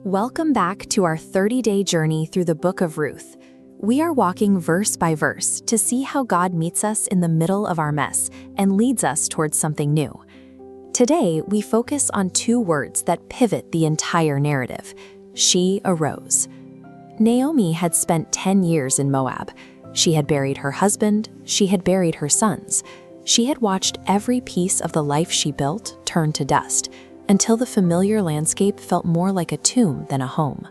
Welcome back to our 30-day journey through the book of Ruth. We are walking verse by verse to see how God meets us in the middle of our mess and leads us towards something new. Today, we focus on two words that pivot the entire narrative. She arose. Naomi had spent 10 years in Moab. She had buried her husband, she had buried her sons. She had watched every piece of the life she built turn to dust, until the familiar landscape felt more like a tomb than a home.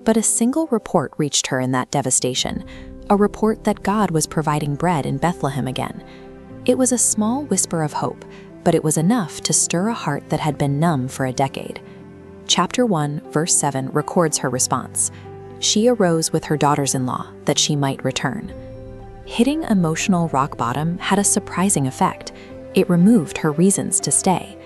But a single report reached her in that devastation, a report that God was providing bread in Bethlehem again. It was a small whisper of hope, but it was enough to stir a heart that had been numb for a decade. Chapter 1, verse 7 records her response. She arose with her daughters-in-law that she might return. Hitting emotional rock bottom had a surprising effect. It removed her reasons to stay.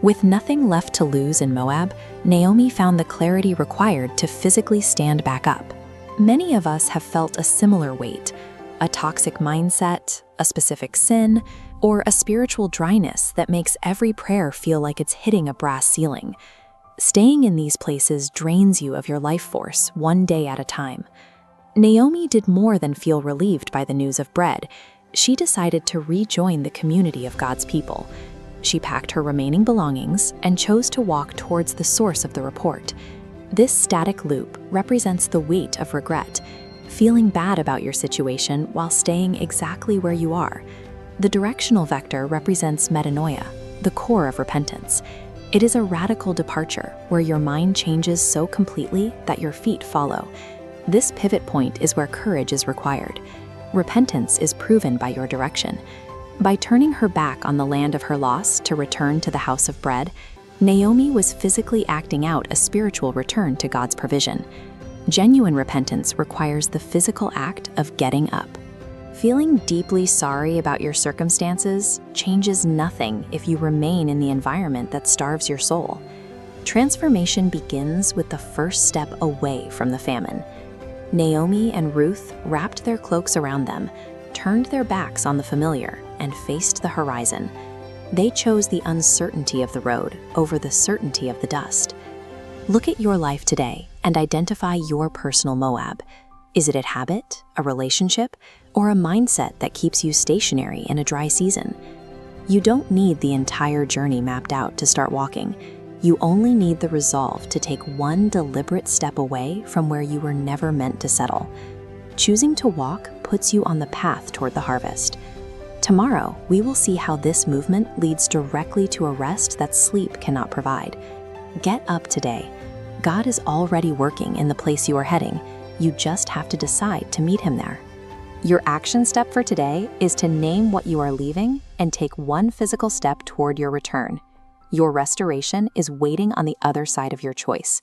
With nothing left to lose in Moab, Naomi found the clarity required to physically stand back up. Many of us have felt a similar weight, a toxic mindset, a specific sin, or a spiritual dryness that makes every prayer feel like it's hitting a brass ceiling. Staying in these places drains you of your life force one day at a time. Naomi did more than feel relieved by the news of bread. She decided to rejoin the community of God's people. She packed her remaining belongings and chose to walk towards the source of the report. This static loop represents the weight of regret, feeling bad about your situation while staying exactly where you are. The directional vector represents metanoia, the core of repentance. It is a radical departure where your mind changes so completely that your feet follow. This pivot point is where courage is required. Repentance is proven by your direction. By turning her back on the land of her loss to return to the house of bread, Naomi was physically acting out a spiritual return to God's provision. Genuine repentance requires the physical act of getting up. Feeling deeply sorry about your circumstances changes nothing if you remain in the environment that starves your soul. Transformation begins with the first step away from the famine. Naomi and Ruth wrapped their cloaks around them, turned their backs on the familiar, and faced the horizon. They chose the uncertainty of the road over the certainty of the dust. Look at your life today and identify your personal Moab. Is it a habit, a relationship, or a mindset that keeps you stationary in a dry season? You don't need the entire journey mapped out to start walking. You only need the resolve to take one deliberate step away from where you were never meant to settle. Choosing to walk puts you on the path toward the harvest. Tomorrow, we will see how this movement leads directly to a rest that sleep cannot provide. Get up today. God is already working in the place you are heading. You just have to decide to meet him there. Your action step for today is to name what you are leaving and take one physical step toward your return. Your restoration is waiting on the other side of your choice.